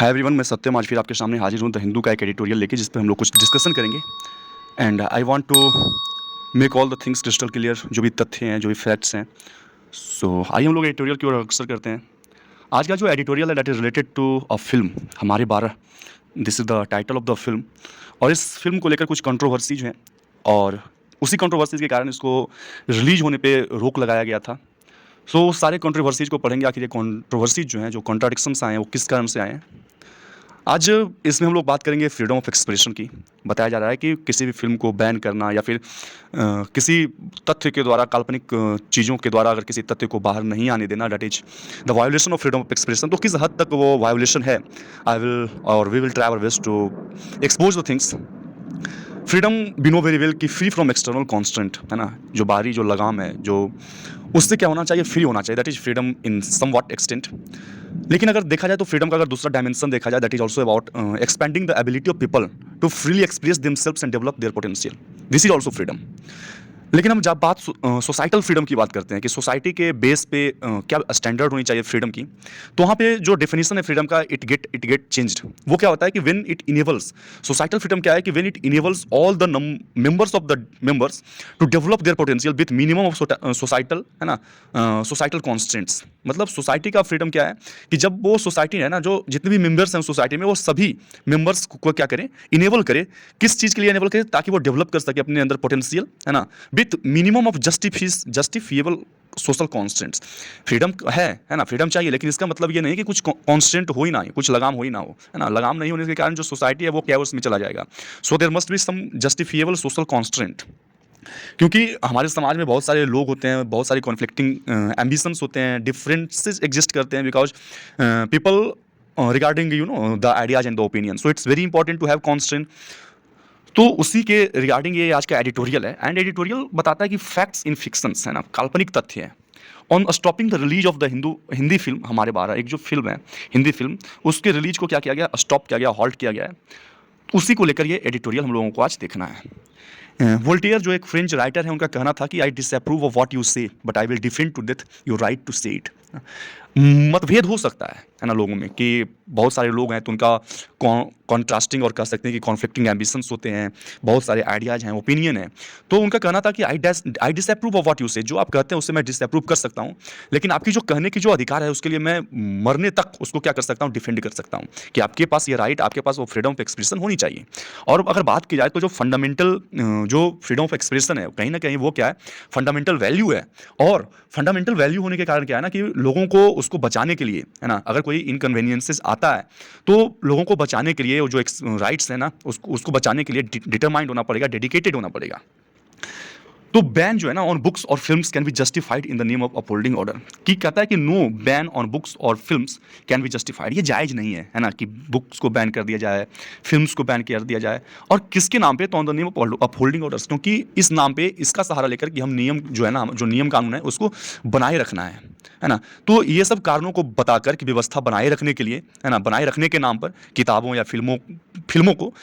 Hi everyone, मैं सत्यम आज फिर आपके सामने हाजिर हूँ द हिंदू का एक एडिटोरियल लेके जिस पे हम लोग कुछ डिस्कशन करेंगे। And I want to make all the things crystal clear, जो भी तथ्य हैं, जो भी फैक्ट्स हैं। सो आइए हम लोग एडिटोरियल की ओर अग्रसर करते हैं। आज का जो एडिटोरियल है that is related to a film हमारे 12। This is the title of the film. और इस फिल्म को लेकर कुछ कंट्रोवर्सीज हैं और उसी कंट्रोवर्सीज के कारण इसको रिलीज होने पे रोक लगाया गया था। सो सारे कंट्रोवर्सीज को पढ़ेंगे, आखिर ये कंट्रोवर्सीज जो हैं, जो कॉन्ट्राडिक्शंस आए हैं, वो किस कारण से आए हैं। आज इसमें हम लोग बात करेंगे फ्रीडम ऑफ एक्सप्रेशन की। बताया जा रहा है कि किसी भी फिल्म को बैन करना या फिर किसी तथ्य के द्वारा, काल्पनिक चीज़ों के द्वारा अगर किसी तथ्य को बाहर नहीं आने देना, that is the violation of freedom of expression. तो किस हद तक वो वायोलेशन है, आई विल और we will try our best to expose the things. Freedom we know very well कि फ्री फ्रॉम एक्सटर्नल कॉन्स्टेंट है ना, जो बाहरी जो लगाम है, जो उससे क्या होना चाहिए, फ्री होना चाहिए। That is freedom in somewhat extent. लेकिन अगर देखा जाए तो फ्रीडम का अगर दूसरा डायमेंशन देखा जाए, that is also about expending the ability of people to freely express themselves and develop their potential. This is also freedom. लेकिन हम जब बात सोसाइटल फ्रीडम की बात करते हैं कि सोसाइटी के बेस पे क्या स्टैंडर्ड होनी चाहिए फ्रीडम की, तो वहाँ पे जो डेफिनेशन है फ्रीडम का, इट गेट चेंज्ड। वो क्या होता है कि when it enables, societal freedom क्या है कि when it enables all the members of the members to develop their potential with minimum of societal, है ना, सोसाइटल कॉन्स्टेंट्स। मतलब सोसाइटी का फ्रीडम क्या है कि जब वो सोसाइटी है ना, जो जितने भी मेंबर्स हैं सोसाइटी में, वो सभी मेंबर्स को क्या करें, इनेबल करे। किस चीज़ के लिए इनेबल करे? ताकि वो डेवलप कर सके अपने अंदर पोटेंशियल, है ना, with minimum of justifiable social constants. Freedom है ना, फ्रीडम चाहिए, लेकिन इसका मतलब ये नहीं कि कुछ कॉन्स्टेंट हो ही ना, कुछ लगाम हो ही ना हो, है ना। लगाम नहीं होने के कारण जो सोसाइटी है वो कैओस में चला जाएगा। So there must be some justifiable social constant. क्योंकि हमारे समाज में बहुत सारे लोग होते हैं, बहुत सारी कॉन्फ्लिक्टिंग एम्बिशंस होते हैं, डिफरेंसेस एग्जिस्ट करते हैं because people regarding you know the ideas and the opinion. So it's very important to have constant. तो उसी के रिगार्डिंग ये आज का एडिटोरियल है। एंड एडिटोरियल बताता है कि फैक्ट्स इन फिक्शंस, है ना, काल्पनिक तथ्य है, on stopping the release of the Hindi film हमारे 12। एक जो फिल्म है हिंदी फिल्म, उसके रिलीज को क्या किया गया, स्टॉप किया गया, हॉल्ट किया गया है। उसी को लेकर ये एडिटोरियल हम लोगों को आज देखना है। वोल्टेयर जो एक फ्रेंच राइटर है, उनका कहना था कि I disapprove of what you say but I will defend to death your right to say it. मतभेद हो सकता है ना लोगों में, कि बहुत सारे लोग हैं तो उनका कॉन्ट्रास्टिंग और कह सकते हैं कि कॉन्फ्लिक्टिंग एम्बिशंस होते हैं, बहुत सारे आइडियाज हैं, ओपिनियन है। तो उनका कहना था कि I disapprove of what you से, जो आप कहते हैं उससे मैं डिसअप्रूव कर सकता हूँ, लेकिन आपकी जो कहने की जो अधिकार है उसके लिए मैं मरने तक उसको क्या कर सकता हूँ, डिफेंड कर सकता हूँ, कि आपके पास ये राइट, आपके पास वो फ्रीडम ऑफ एक्सप्रेशन होनी चाहिए। और अगर बात की जाए तो जो फंडामेंटल जो फ्रीडम ऑफ एक्सप्रेशन है, कहीं ना कहीं वो क्या है, फंडामेंटल वैल्यू है। और फंडामेंटल वैल्यू होने के कारण क्या है ना, कि लोगों को उसको बचाने के लिए, है ना, अगर कोई इनकन्वीनियंसेस आता है तो लोगों को बचाने के लिए वो जो राइट्स है ना, उसको बचाने के लिए डिटरमाइंड होना पड़ेगा, डेडिकेटेड होना पड़ेगा। तो बैन जो है ना ऑन बुक्स और films can be justified in the name of upholding order. कि कहता है कि नो बैन ऑन बुक्स और फिल्म्स कैन बी जस्टिफाइड। ये जायज़ नहीं है ना, कि बुक्स को बैन कर दिया जाए, फिल्म्स को बैन कर दिया जाए। और किसके नाम पे? तो on the name of upholding orders. क्योंकि इस नाम पे, इसका सहारा लेकर कि हम नियम जो है ना, जो नियम कानून है उसको बनाए रखना है ना। तो ये सब कारणों को बताकर कि व्यवस्था बनाए रखने के लिए, है ना, बनाए रखने के नाम पर किताबों या फिल्मों को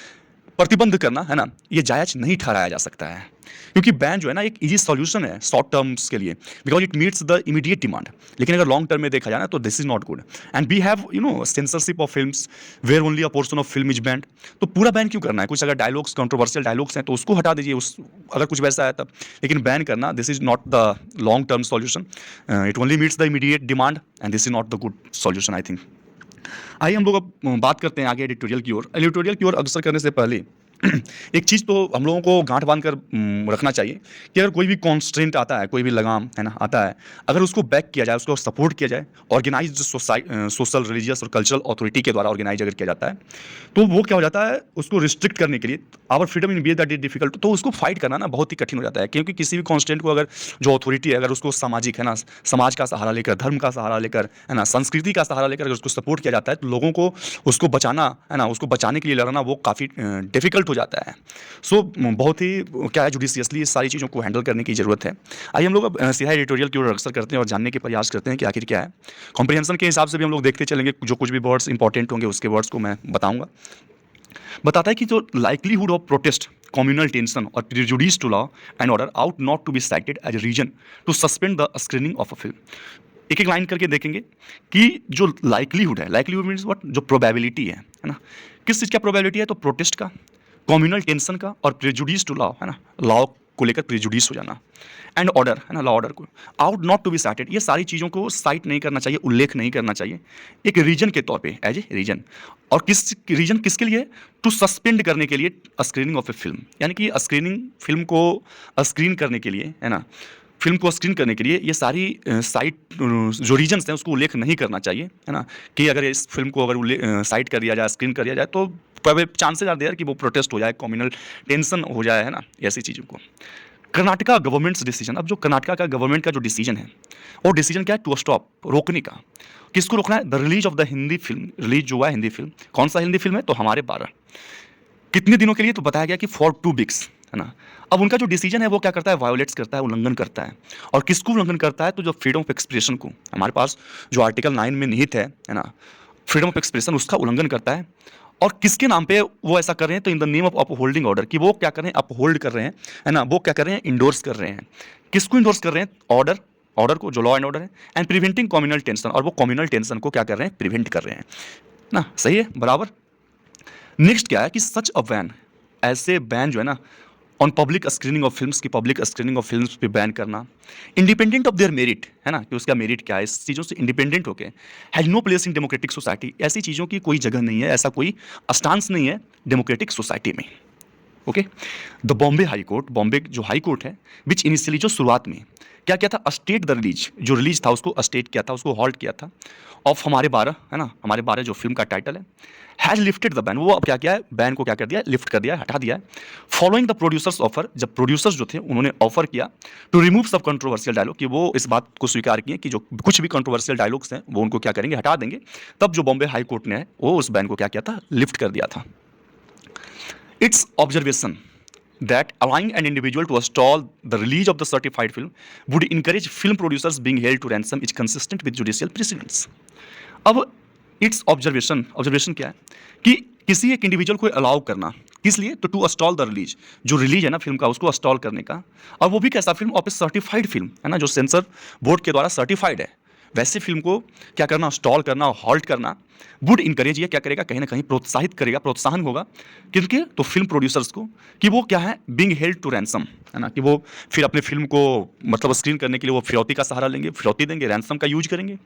प्रतिबंध करना, है ना, ये जायज़ नहीं ठहराया जा सकता है। क्योंकि बैन जो है ना एक इजी सॉल्यूशन है शॉर्ट टर्म्स के लिए, because it meets the immediate demand. लेकिन अगर लॉन्ग टर्म में देखा जाए ना, तो this is not good. And we have you know censorship of films where only a portion of film is banned. तो पूरा बैन क्यों करना है? कुछ अगर डायलॉग्स कंट्रोवर्शियल डायलॉग्स हैं तो उसको हटा दीजिए, उस अगर कुछ वैसा है तब। लेकिन बैन करना, this is not the long term solution. It only meets the immediate demand and this is not the good solution, I think. आइए हम लोग अब बात करते हैं आगे एडिटोरियल की ओर। एडिटोरियल की ओर अग्रसर करने से पहले एक चीज़ तो हम लोगों को गांठ बांध कर रखना चाहिए कि अगर कोई भी कॉन्स्ट्रेंट आता है, कोई भी लगाम, है ना, आता है, अगर उसको बैक किया जाए, उसको सपोर्ट किया जाए, ऑर्गेनाइज्ड सोशल, रिलीजियस और कल्चरल अथॉरिटी के द्वारा ऑर्गेनाइज अगर किया जाता है, तो वो क्या हो जाता है, उसको रिस्ट्रिक्ट करने के लिए our freedom in be that is difficult, तो उसको फाइट करना ना बहुत ही कठिन हो जाता है। क्योंकि किसी भी कॉन्स्टेंट को अगर जो अथॉरिटी है, अगर उसको सामाजिक, है ना, समाज का सहारा लेकर, धर्म का सहारा लेकर, है ना, संस्कृति का सहारा लेकर अगर उसको सपोर्ट किया जाता है, तो लोगों को उसको बचाना, है ना, उसको बचाने के लिए लड़ना वो काफ़ी डिफिकल्ट हो जाता है। सो बहुत ही क्या है, जुडिशियसली इस सारी चीज़ों को हैंडल करने की ज़रूरत है। आइए हम लोग अब सीधा एडिटोरियल की ओर अग्रसर करते हैं और जानने के प्रयास करते हैं कि आखिर क्या है। कॉम्प्रिहेंशन के हिसाब से भी हम लोग देखते चलेंगे, जो कुछ भी वर्ड्स इंपॉर्टेंट होंगे उसके वर्ड्स को मैं बताऊंगा। बताता है कि जो likelihood of protest, communal tension or prejudice to law and order ought not to be cited as a reason to suspend the screening of a film। एक एक लाइन करके देखेंगे कि जो लाइकलीहुड है, लाइकलीहुड मीन्स व्हाट, जो probability है ना, किस चीज़ का प्रोबेबिलिटी है, तो प्रोटेस्ट का, कम्युनल टेंशन का, और प्रेजुडिस टू लॉ, है ना, लॉ को लेकर प्रेजुडिस हो जाना, एंड ऑर्डर, है ना, लॉ ऑर्डर को ought not to be cited, ये सारी चीज़ों को साइट नहीं करना चाहिए, उल्लेख नहीं करना चाहिए एक रीजन के तौर पे, एज ए रीजन। और किस रीजन किसके लिए, टू सस्पेंड करने के लिए स्क्रीनिंग ऑफ ए फिल्म, यानी कि स्क्रीनिंग, फिल्म को स्क्रीन करने के लिए, है ना, फिल्म को स्क्रीन करने के लिए ये सारी साइट जो रीजन्स हैं उसको उल्लेख नहीं करना चाहिए, है ना, कि अगर इस फिल्म को अगर साइट कर दिया जाए, स्क्रीन कर दिया जाए, तो चांसेज आर देयर कि वो प्रोटेस्ट हो जाए, कम्युनल टेंशन हो जाए, है ना, ऐसी चीज़ों को। कर्नाटका गवर्नमेंट्स डिसीजन, अब जो कर्नाटका का गवर्नमेंट का जो डिसीजन है, वो डिसीजन क्या है, टू स्टॉप, रोकने का। किसको रोकना है, the release of the Hindi film, release जो हुआ है हिंदी फिल्म, कौन सा हिंदी फिल्म है, तो हमारे 12, कितने दिनों के लिए, तो बताया गया कि फॉर 2 वीक्स, है ना। अब उनका जो डिसीजन है वो क्या करता है, वायोलेट्स करता है, उल्लंघन करता है। और किसको उल्लंघन करता है, तो जो फ्रीडम ऑफ एक्सप्रेशन को, हमारे पास जो आर्टिकल 9 में निहित है ना, फ्रीडम ऑफ एक्सप्रेशन, उसका उल्लंघन करता है। और किसके नाम पे वो ऐसा कर रहे हैं, तो in the name of upholding order, कि वो क्या कर रहे हैं, अपहोल्ड कर रहे हैं, है ना, वो क्या कर रहे हैं, इंडोर्स कर रहे हैं। किसको इंडोर्स कर रहे हैं, ऑर्डर, ऑर्डर को, जो लॉ एंड ऑर्डर है, एंड प्रिवेंटिंग कम्युनल टेंशन, और वो कम्युनल टेंशन को क्या कर रहे हैं, प्रिवेंट कर रहे हैं ना, सही है, बराबर। नेक्स्ट क्या है कि सच अ बैन, ऐसे बैन जो है ना, on public screening of films की, पब्लिक स्क्रीनिंग ऑफ फिल्म्स पे बैन करना, इंडिपेंडेंट ऑफ देयर मेरिट, है ना, कि उसका मेरिट क्या है, इस चीज़ों से इंडिपेंडेंट होके, has no place in democratic society, ऐसी चीज़ों की कोई जगह नहीं है, ऐसा कोई स्टांस नहीं है डेमोक्रेटिक सोसाइटी में। Okay, the Bombay high court, Bombay जो हाई कोर्ट है, विच इनिशियली, जो शुरुआत में क्या किया था, स्टेट द रिलीज, जो रिलीज था उसको स्टेट किया था, उसको हॉल्ट किया था, ऑफ हमारे 12, है ना, हमारे 12 जो फिल्म का टाइटल है, हैज लिफ्टेड द बैन, वो अब क्या किया है, बैन को क्या कर दिया, लिफ्ट कर दिया, हटा दिया है। फॉलोइंग द प्रोड्यूसर्स ऑफर, जब प्रोड्यूसर्स जो थे उन्होंने ऑफर किया टू रिमूव सब कंट्रोवर्शियल डायलॉग, कि वो इस बात को स्वीकार किए कि जो कुछ भी कंट्रोवर्शियल डायलॉग्स हैं वो उनको क्या करेंगे, हटा देंगे। तब जो बॉम्बे हाई कोर्ट ने वो उस बैन को क्या किया था, लिफ्ट कर दिया था। It's observation that allowing an individual to stall the release of the certified film would encourage film producers being held to ransom is consistent with judicial precedents. अब इट्स ऑब्जर्वेशन, ऑब्जर्वेशन क्या है कि किसी एक individual को allow करना, किस लिए, तो टू स्टॉल द रिलीज, जो रिलीज है ना फिल्म का, उसको स्टॉल करने का। और वो भी कैसा film, of A certified film, है ना, जो सेंसर बोर्ड के द्वारा सर्टिफाइड है, वैसे फिल्म को क्या करना, स्टॉल करना, हॉल्ट करना, वुड इनकरेज, ये क्या करेगा, कहीं ना कहीं प्रोत्साहित करेगा, प्रोत्साहन होगा किनके, तो फिल्म प्रोड्यूसर्स को, कि वो क्या है, बीइंग हेल्ड टू रैंसम, है ना, कि वो फिर अपने फिल्म को मतलब स्क्रीन करने के लिए वो फिरौती का सहारा लेंगे, फिरौती देंगे, रैंसम का यूज करेंगे।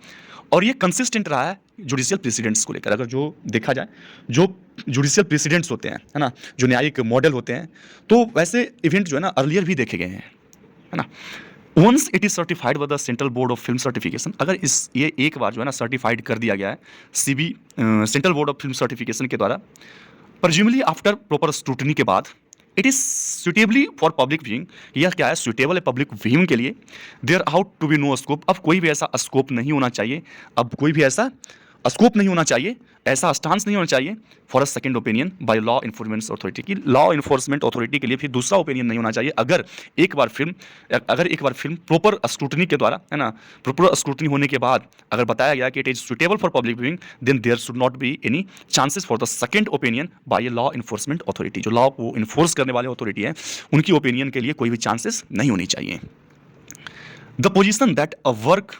और ये कंसिस्टेंट रहा है जुडिशियल प्रेसिडेंट्स को लेकर। अगर जो देखा जाए, जो जुडिशियल प्रेसिडेंट्स होते हैं, है ना, जो न्यायिक मॉडल होते हैं, तो वैसे इवेंट जो है ना अर्लियर भी देखे गए हैं, है ना। Once it is certified by the central board of film certification, अगर इस ये एक बार जो है ना सर्टिफाइड कर दिया गया है CB, central board of film certification के द्वारा, प्रेज्यूमली आफ्टर प्रॉपर स्क्रूटनी के बाद, it is suitably for public viewing, यह क्या है, सुटेबल है पब्लिक व्यूइंग के लिए। There ought to be no scope, अब कोई भी ऐसा स्कोप नहीं होना चाहिए, अब कोई भी ऐसा स्कोप नहीं होना चाहिए, ऐसा स्टांस नहीं होना चाहिए for a second opinion by law enforcement authority, की लॉ इन्फोर्समेंट अथॉरिटी के लिए फिर दूसरा ओपिनियन नहीं होना चाहिए। अगर एक बार फिल्म प्रॉपर स्क्रूटनी के द्वारा, है ना, प्रॉपर स्क्रूटनी होने के बाद अगर बताया गया कि it is suitable for public viewing, then there should not be any chances for the second opinion by law enforcement authority, जो लॉ को इन्फोर्स करने वाले अथॉरिटी है उनकी ओपिनियन के लिए कोई भी चांसेस नहीं होनी चाहिए। The position that a work,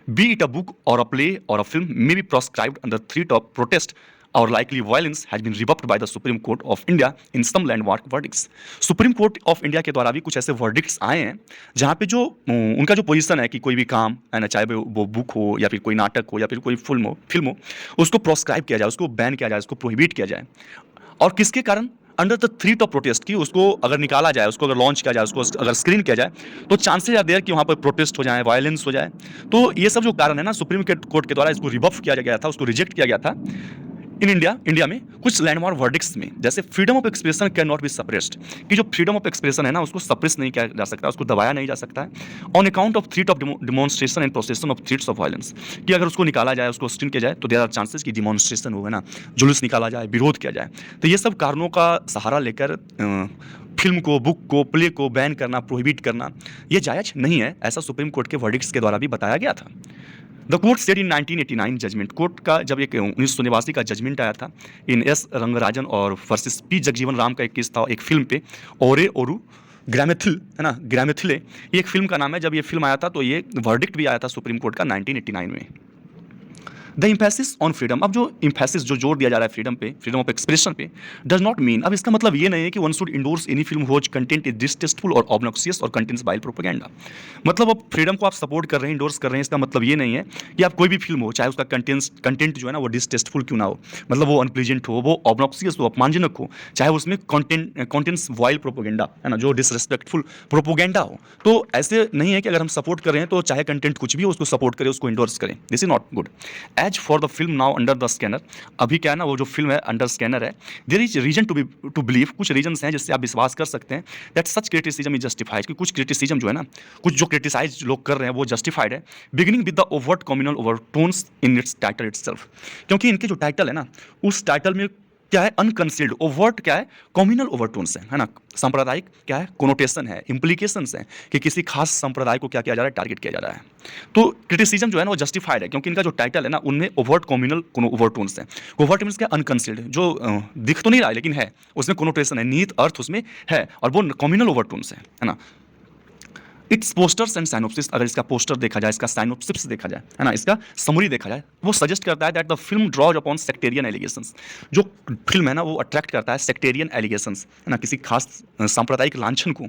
be it a book or a play or a film, may be proscribed under threat of protest or likely violence has been rebuffed by the Supreme Court of India in some landmark verdicts. Supreme Court of India के द्वारा भी कुछ ऐसे verdicts आए हैं जहाँ पे जो उनका जो पोजीशन है कि कोई भी काम है ना, चाहे वो बुक हो या फिर कोई नाटक हो या फिर कोई फिल्म हो, उसको प्रोस्क्राइब किया जाए, उसको बैन किया जाए, उसको प्रोहिबिट किया जाए। और किसके कारण, under the threat of protest, की उसको अगर निकाला जाए, उसको अगर लॉन्च किया जाए, उसको अगर स्क्रीन किया जाए, तो चांसेस आर देयर कि वहाँ पर प्रोटेस्ट हो जाए, वायलेंस हो जाए। तो ये सब जो कारण है ना, सुप्रीम कोर्ट के द्वारा इसको रिबफ किया गया था, उसको रिजेक्ट किया गया था इन इंडिया में कुछ लैंडमार्क वर्डिक्ट्स में, जैसे freedom of expression can not be suppressed, कि जो फ्रीडम ऑफ एक्सप्रेशन है ना उसको सप्रेस नहीं किया जा सकता, उसको दबाया नहीं जा सकता है on account of threat of demonstration and प्रोसेसन of threats of violence, कि अगर उसको निकाला जाए, उसको स्क्रीन किया जाए, तो देयर आर चांसेस कि डिमॉन्स्ट्रेशन होगा ना, जुलूस निकाला जाए, विरोध किया जाए। तो ये सब कारणों का सहारा लेकर फिल्म को, बुक को, प्ले को बैन करना, प्रोहिबिट करना, ये जायज़ नहीं है, ऐसा सुप्रीम कोर्ट के वर्डिक्ट्स के द्वारा भी बताया गया था। The court said in 1989 judgment, court का जब एक 1989 का जजमेंट आया था इन एस रंगराजन और वर्सेस पी जगजीवन राम का एक केस था एक फिल्म पे, ओरे ओरू ग्रामेथिल है ना, ग्रामेथिले, ये एक फिल्म का नाम है। जब ये फिल्म आया था तो ये वर्डिक्ट भी आया था सुप्रीम कोर्ट का 1989 में। द इम्फेसिस ऑन फ्रीडम, अब जो इम्फेसिस जो जोर दिया जा रहा है फ्रीडम पे, फ्रीडम ऑफ एक्सप्रेशन पे, डज नॉट मीन, अब इसका मतलब ये नहीं है कि one should endorse any film which content is distasteful और ऑब्नॉक्सियस और कंटेन्स बाइल प्रोपेगेंडा। मतलब अब फ्रीडम को आप सपोर्ट कर रहे हैं, इंडोर्स कर रहे हैं, इसका मतलब ये नहीं है कि आप कोई भी फिल्म हो, चाहे उसका कंटेंट जो है ना वो डिसटेस्टफुल क्यों ना हो, मतलब वो अनप्लीजेंट हो, वो ऑब्नॉक्सियस हो, अपमानजनक हो, चाहे उसमें कंटेंट्स वाइल प्रोपेगेंडा है ना, जो डिसरेस्पेक्टफुल प्रोपोगेंडा हो, तो ऐसे नहीं है कि अगर हम सपोर्ट कर रहे हैं तो चाहे कंटेंट कुछ भी हो उसको सपोर्ट करें, उसको इंडोर्स करें। This is not good. As for the film now under the scanner, अभी क्या है ना, वो जो फिल्म है अंडर स्कैनर है, there is reason to believe, कुछ रीजन्स हैं जिससे आप विश्वास कर सकते हैं that such criticism is justified, कि कुछ क्रिटिसिज्म जो है ना, कुछ जो क्रिटिसाइज लोग कर रहे हैं वो जस्टिफाइड है, beginning with the overt communal overtones in its title itself, क्योंकि इनके जो टाइटल है ना उस टाइटल में क्या है, अनकंसील्ड, ओवर्ट क्या है, कम्युनल ओवरटोन्स है ना, सांप्रदायिक क्या है, कोनोटेशन है, इंप्लीकेशंस हैं कि किसी खास संप्रदाय को क्या किया जा रहा है, टारगेट किया जा रहा है। तो क्रिटिसिज्म जो है ना वो जस्टिफाइड है, क्योंकि इनका जो टाइटल है ना उनमें ओवर्ट कम्युनल ओवरटोन्स है। ओवर्ट मीन्स क्या, अनकंसील्ड, जो दिख तो नहीं रहा है लेकिन है, उसमें कोनोटेशन है, निहित अर्थ उसमें है, और वो कम्युनल ओवरटोन्स है ना। इट्स पोस्टर्स एंड साइनोप्सिस, अगर इसका पोस्टर देखा जाए, इसका साइनोप्सिस देखा जाए है ना, इसका समरी देखा जाए, वो सजेस्ट करता है that the film draws upon sectarian allegations, जो फिल्म है ना वो अट्रैक्ट करता है सेक्टेरियन एलिगेशंस है ना, किसी खास सांप्रदायिक लांछन को,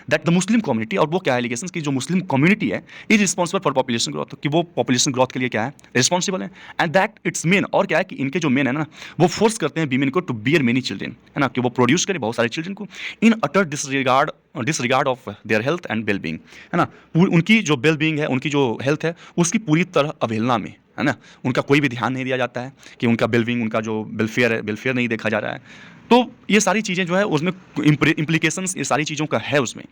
दैट द मुस्लिम कम्युनिटी, और वो क्या है एलिगेशंस की जो मुस्लिम कम्युनिटी है is responsible for population growth, कि वो पॉपुलेशन ग्रोथ के लिए क्या है, रिस्पॉन्सिबल है, एंड दैट इट्स मेन, और क्या है कि इनके जो मेन है ना वो फोर्स करते हैं वीमेन को टू बियर मेनी चिल्ड्रेन है ना, कि वो प्रोड्यूस करे बहुत सारे चिल्ड्रन को in utter disregard of their health and well being है ना, उनकी जो वेल बीइंग है, उनकी जो हेल्थ है उसकी पूरी तरह अवहेलना में है ना, उनका कोई भी ध्यान नहीं दिया जाता है, कि उनका वेल बीइंग, उनका जो वेलफेयर है, वेलफेयर नहीं देखा जा रहा है। तो ये सारी चीज़ें जो है उसमें इम्प्लीकेशंस ये सारी चीज़ों का है उसमें।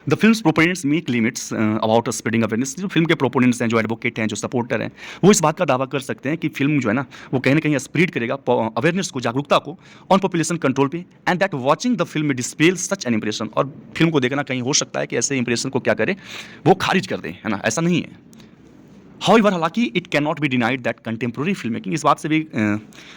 The film proponents make limits about spreading awareness, जो फिल्म के प्रोपोनेंट्स हैं, जो एडवोकेट हैं, जो सपोर्टर हैं, वो इस बात का दावा कर सकते हैं कि फिल्म जो है ना वो कहीं ना कहीं स्प्रेड करेगा अवेयरनेस को, जागरूकता को ऑन पॉपुलेशन कंट्रोल पे, and that watching the film dispel such an impression, और फिल्म को देखना कहीं हो सकता है कि ऐसे इंप्रेशन को क्या करे, वो खारिज कर दे है ना, ऐसा नहीं है। हाउएवर, हालांकि it can not be denied that contemporary film making, इस बात से भी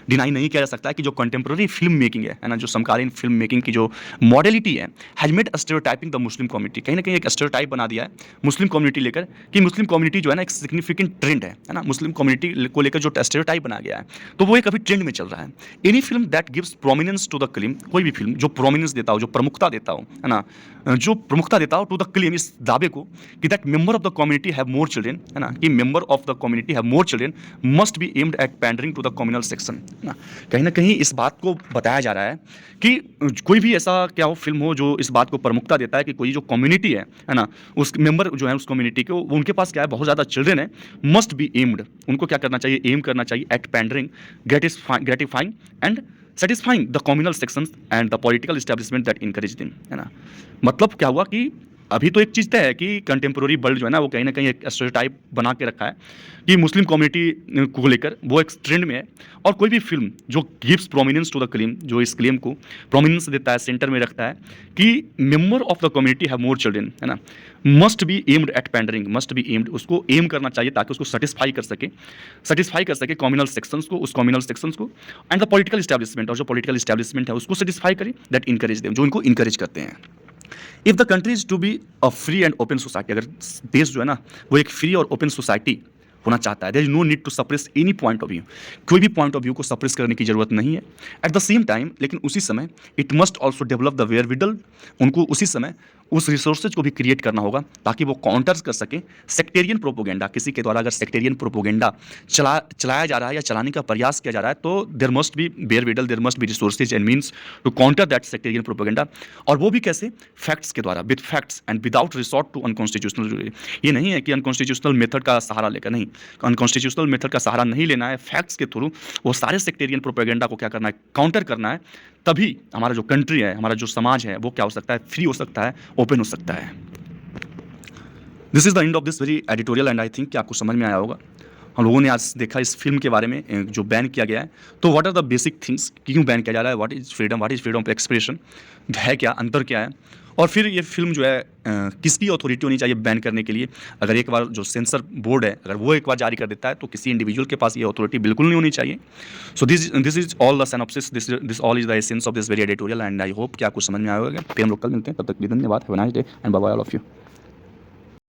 डिनाई नहीं किया जा सकता है कि जो कंटेम्प्रेरी फिल्म मेकिंग है ना, जो समकालीन फिल्म मेकिंग की जो मॉडलिटी है, has made stereotyping the Muslim community, कहीं ना कहीं एक स्टेरियोटाइप बना दिया है मुस्लिम कम्युनिटी लेकर, कि मुस्लिम कम्युनिटी जो है ना एक सिग्निफिकेंट ट्रेंड है ना, मुस्लिम कम्युनिटी को लेकर जो स्टेरियोटाइप बना गया है तो वो एक अभी ट्रेंड में चल रहा है। Any film that gives prominence to the claim, कोई भी फिल्म जो प्रोमिनेंस देता हो, जो प्रमुखता देता हो है ना, जो प्रमुखता देता हो टू द क्लेम, इस दावे को कि that member of the community have more children है ना, कि member of the community have more children must be aimed at pandering to the communal section है ना कहीं इस बात को बताया जा रहा है कि कोई भी ऐसा क्या हो फिल्म हो जो इस बात को प्रमुखता देता है कि कोई जो कम्युनिटी है ना, उस मेंबर जो है उस कम्युनिटी के, उनके पास क्या है, बहुत ज़्यादा चिल्ड्रेन है, मस्ट बी एम्ड, उनको क्या करना चाहिए, एम करना चाहिए at pandering, gratifying and satisfying the communal sections and the political establishment that encourage them है ना। मतलब क्या हुआ कि अभी तो एक चीज़ तय है कि कंटेम्प्रेरी वर्ल्ड जो है ना वो कहीं ना कहीं एक स्टेरियोटाइप बना के रखा है कि मुस्लिम कम्युनिटी को लेकर वो एक ट्रेंड में है, और कोई भी फिल्म जो gives prominence to the claim, जो इस क्लेम को प्रोमिनेंस देता है, सेंटर में रखता है कि member of the community have more children है ना, must be aimed at pandering, must be aimed, उसको एम करना चाहिए ताकि उसको सेटिस्फाई कर सके कम्युनल सेक्शंस को, उस कम्युनल सेक्शंस को, एंड द पॉलिटिकल एस्टेब्लिशमेंट, और जो पॉलिटिकल एस्टेब्लिशमेंट है उसको सेटिस्फाई करे, दैट इनकरेज देम, जो इनको इनकरेज करते हैं। If the country is to be a free and open society, अगर देश जो है ना वो एक फ्री और ओपन सोसाइटी होना चाहता है, there is no need to suppress any point of view, कोई भी पॉइंट ऑफ व्यू को सप्रेस करने की जरूरत नहीं है। एट द सेम टाइम, लेकिन उसी समय it must also develop the wherewithal, उनको उसी समय उस रिसोर्सेज को भी क्रिएट करना होगा ताकि वो काउंटर्स कर सकें सेक्टेरियन प्रोपोगेंडा, किसी के द्वारा अगर सेक्टेरियन प्रोपोगेंडा चलाया जा रहा है या चलाने का प्रयास किया जा रहा है तो there must be wherewithal, there must be resources and means to counter that sectarian propaganda, और वो भी कैसे, फैक्ट्स के द्वारा, with facts and without resort to unconstitutional, ये नहीं है कि अनकॉन्स्टिट्यूशनल मेथड का सहारा लेकर, नहीं, अनकॉन्स्टिट्यूशनल मेथड का सहारा नहीं लेना है, फैक्ट्स के थ्रू वो सारे सेक्टेरियन प्रोपेगेंडा को क्या करना है, काउंटर करना है, तभी हमारा जो कंट्री है, हमारा जो समाज है वो क्या हो सकता है, फ्री हो सकता है, ओपन हो सकता है। This is the end of this very editorial and I think कि आपको समझ में आया होगा। हम लोगों ने आज देखा इस फ़िल्म के बारे में जो बैन किया गया है। तो what are the basic things, क्यों बैन किया जा रहा है, what is freedom of expression, है क्या, अंतर क्या है? और फिर ये फ़िल्म जो है किसकी अथॉरिटी होनी चाहिए बैन करने के लिए? अगर एक बार जो सेंसर बोर्ड है, अगर वो एक बार जारी कर देता है, तो किसी इंडिविजुअल के पास ये अथॉरिटी बिल्कुल नहीं होनी चाहिए। So this is all the synopsis, this all is the essence of this very editorial, and I hope कि आपको समझ में आया होगा। फिर हम लोग कल मिलते हैं, तब तक के लिए धन्यवाद। Have a nice day and bye bye all of you.